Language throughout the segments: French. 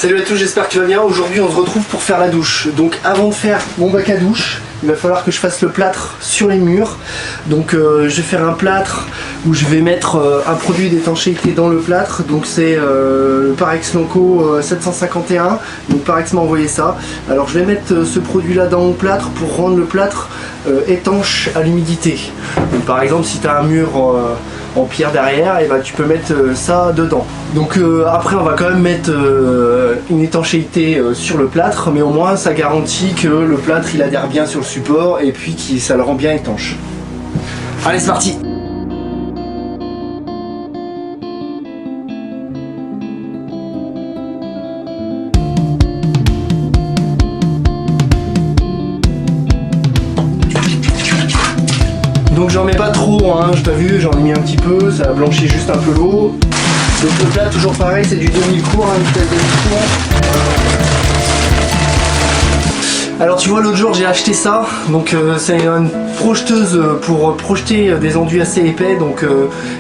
Salut à tous, j'espère que tu vas bien. Aujourd'hui on se retrouve pour faire la douche. Donc avant de faire mon bac à douche, il va falloir que je fasse le plâtre sur les murs. Donc je vais faire un plâtre où je vais mettre un produit d'étanchéité dans le plâtre. Donc c'est le Parex Lonco 751. Donc Parex m'a envoyé ça. Alors je vais mettre ce produit là dans mon plâtre pour rendre le plâtre étanche à l'humidité. Donc par exemple si tu as un mur en pierre derrière, et ben, tu peux mettre ça dedans. Donc après on va quand même mettre une étanchéité sur le plâtre, mais au moins ça garantit que le plâtre il adhère bien sur le support et puis ça le rend bien étanche. Allez, c'est parti! Donc j'en mets pas trop, hein, je t'ai vu, j'en ai mis un petit peu, ça a blanchi juste un peu l'eau. Donc le plat toujours pareil, c'est du demi-cours, hein, vitesse demi-cours. Alors tu vois, l'autre jour j'ai acheté ça, donc c'est une projeteuse pour projeter des enduits assez épais, donc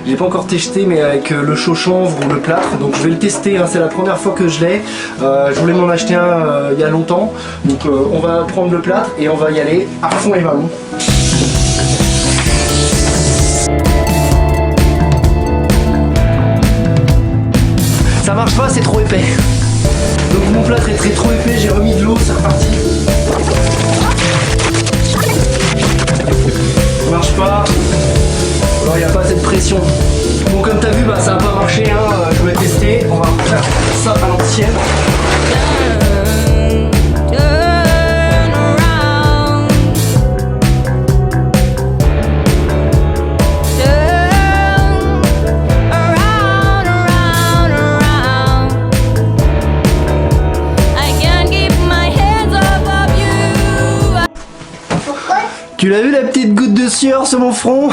j'ai pas encore testé, mais avec le chaud chanvre ou le plâtre, donc je vais le tester, hein, c'est la première fois que je l'ai. Je voulais m'en acheter un il y a longtemps, donc on va prendre le plâtre et on va y aller à fond les ballons. Ça marche pas, c'est trop épais. Donc mon plâtre est trop épais, j'ai remis de l'eau, c'est reparti. Ça marche pas. Alors il n'y a pas assez de pression. Bon, comme tu as vu, bah, ça n'a pas marché, hein. Je vais tester. On va faire ça à l'ancienne. Tu l'as vu la petite goutte de sueur sur mon front?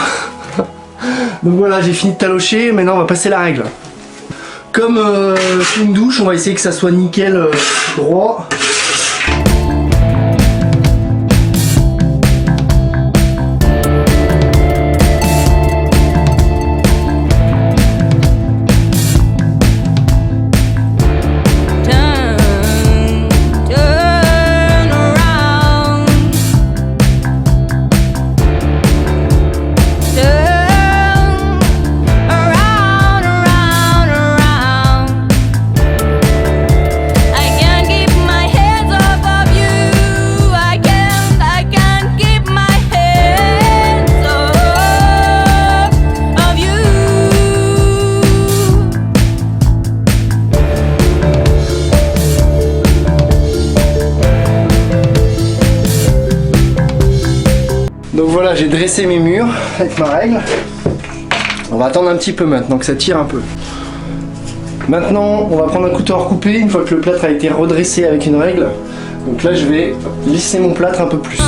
Donc voilà, j'ai fini de talocher, maintenant on va passer la règle. Comme c'est une douche, on va essayer que ça soit nickel droit. Donc voilà, j'ai dressé mes murs avec ma règle. On va attendre un petit peu maintenant que ça tire un peu. Maintenant, on va prendre un couteau à recouper une fois que le plâtre a été redressé avec une règle. Donc là, je vais lisser mon plâtre un peu plus.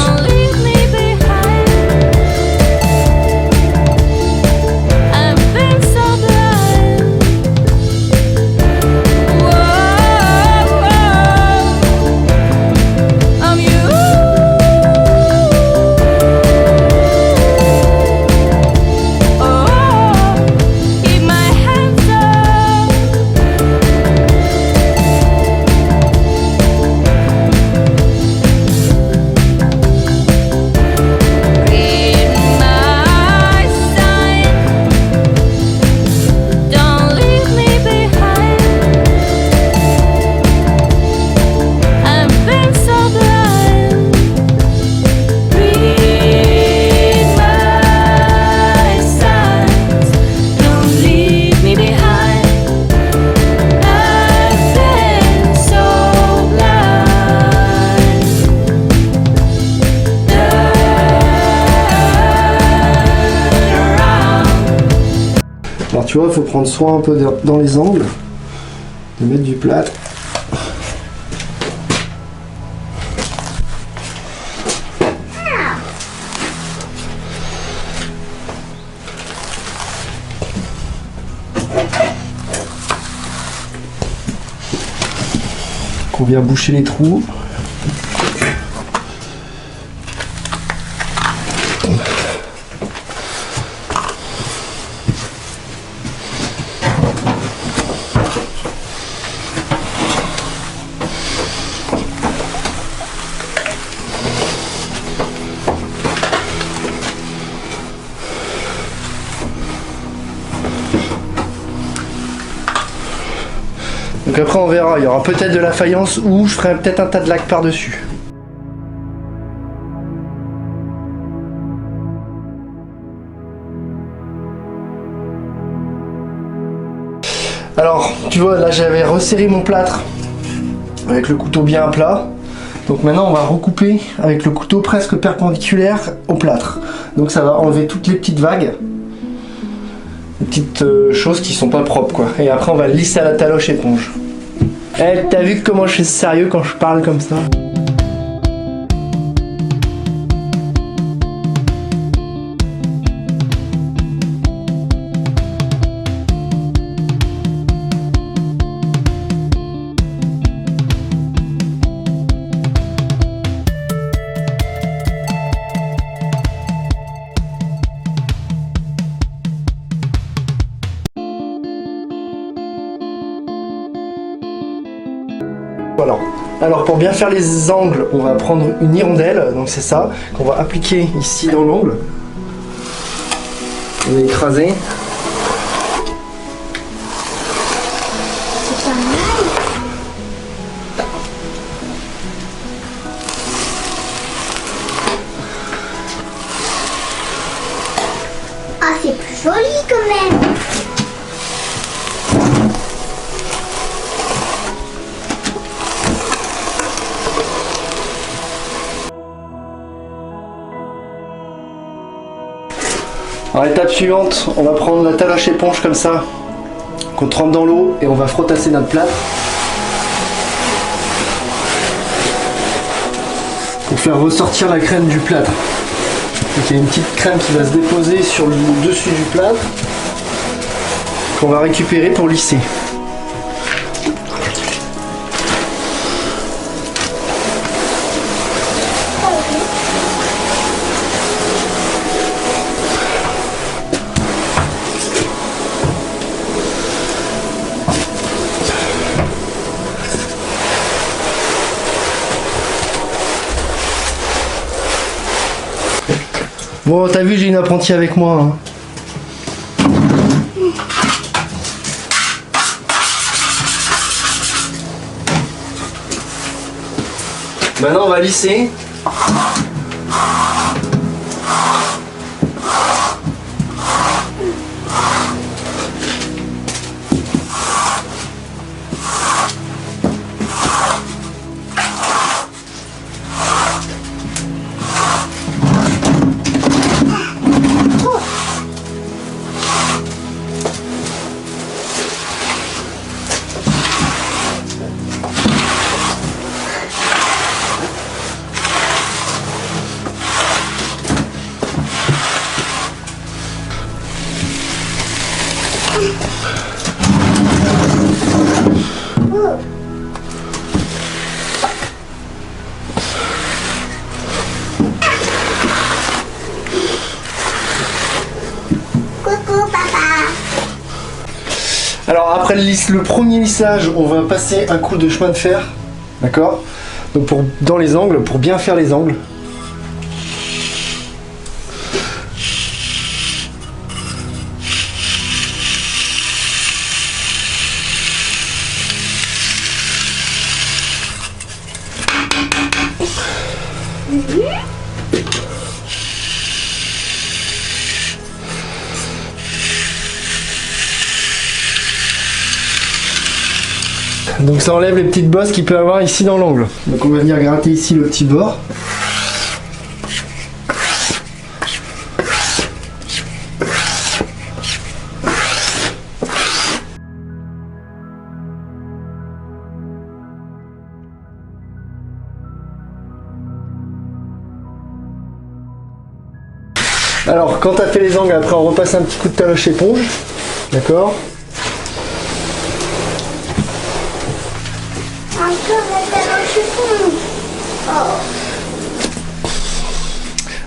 Alors tu vois, il faut prendre soin un peu dans les angles, de mettre du plâtre. On vient boucher les trous. Donc après on verra, il y aura peut-être de la faïence ou je ferai peut-être un tas de laque par-dessus. Alors, tu vois, là j'avais resserré mon plâtre avec le couteau bien à plat. Donc maintenant on va recouper avec le couteau presque perpendiculaire au plâtre. Donc ça va enlever toutes les petites vagues, les petites choses qui sont pas propres quoi. Et après on va lisser à la taloche éponge. Eh, t'as vu comment je suis sérieux quand je parle comme ça? Voilà. Alors pour bien faire les angles, on va prendre une hirondelle, donc c'est ça, qu'on va appliquer ici dans l'ongle. On va écraser. C'est pas mal. Ah, c'est plus joli quand même. Alors étape suivante, on va prendre la taloche éponge comme ça, qu'on trempe dans l'eau et on va frottasser notre plâtre pour faire ressortir la crème du plâtre. Donc il y a une petite crème qui va se déposer sur le dessus du plâtre qu'on va récupérer pour lisser. Bon, t'as vu, j'ai une apprentie avec moi. Hein. Maintenant, on va lisser. Coucou papa. Alors après le premier lissage, on va passer un coup de chemin de fer, d'accord? Donc dans les angles, pour bien faire les angles. Donc ça enlève les petites bosses qu'il peut avoir ici dans l'angle. Donc on va venir gratter ici le petit bord. Alors quand tu as fait les angles, après on repasse un petit coup de taloche éponge. D'accord? Encore la taloche éponge.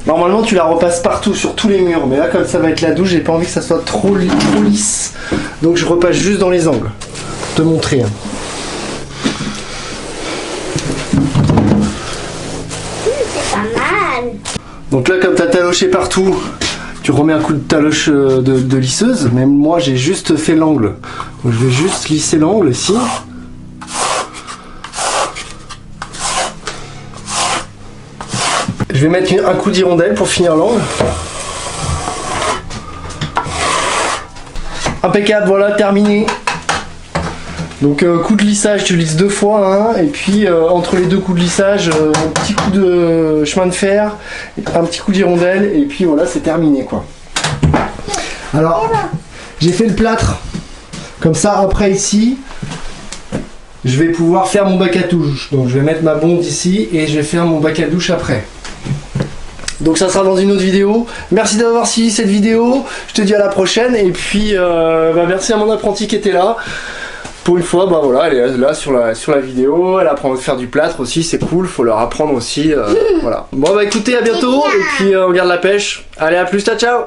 Normalement tu la repasses partout sur tous les murs, mais là comme ça va être la douche, j'ai pas envie que ça soit trop lisse. Donc je repasse juste dans les angles. Pour te montrer. Hein. C'est pas mal. Donc là comme tu as taloché partout, tu remets un coup de taloche de lisseuse. Même moi j'ai juste fait l'angle. Donc je vais juste lisser l'angle ici. Je vais mettre un coup d'hirondelle pour finir l'angle. Impeccable, voilà, terminé. Donc coup de lissage, tu lisses 2 fois, hein, et puis entre les 2 coups de lissage, un petit coup de chemin de fer, un petit coup d'hirondelle, et puis voilà, c'est terminé quoi. Alors, j'ai fait le plâtre, comme ça après ici, je vais pouvoir faire mon bac à douche. Donc je vais mettre ma bonde ici, et je vais faire mon bac à douche après. Donc ça sera dans une autre vidéo. Merci d'avoir suivi cette vidéo, je te dis à la prochaine, et puis merci à mon apprenti qui était là. Pour une fois, bah voilà, elle est là sur la vidéo, elle apprend à faire du plâtre aussi, c'est cool, faut leur apprendre aussi, voilà. Bon bah écoutez, à bientôt, et puis on garde la pêche. Allez, à plus, ciao ciao.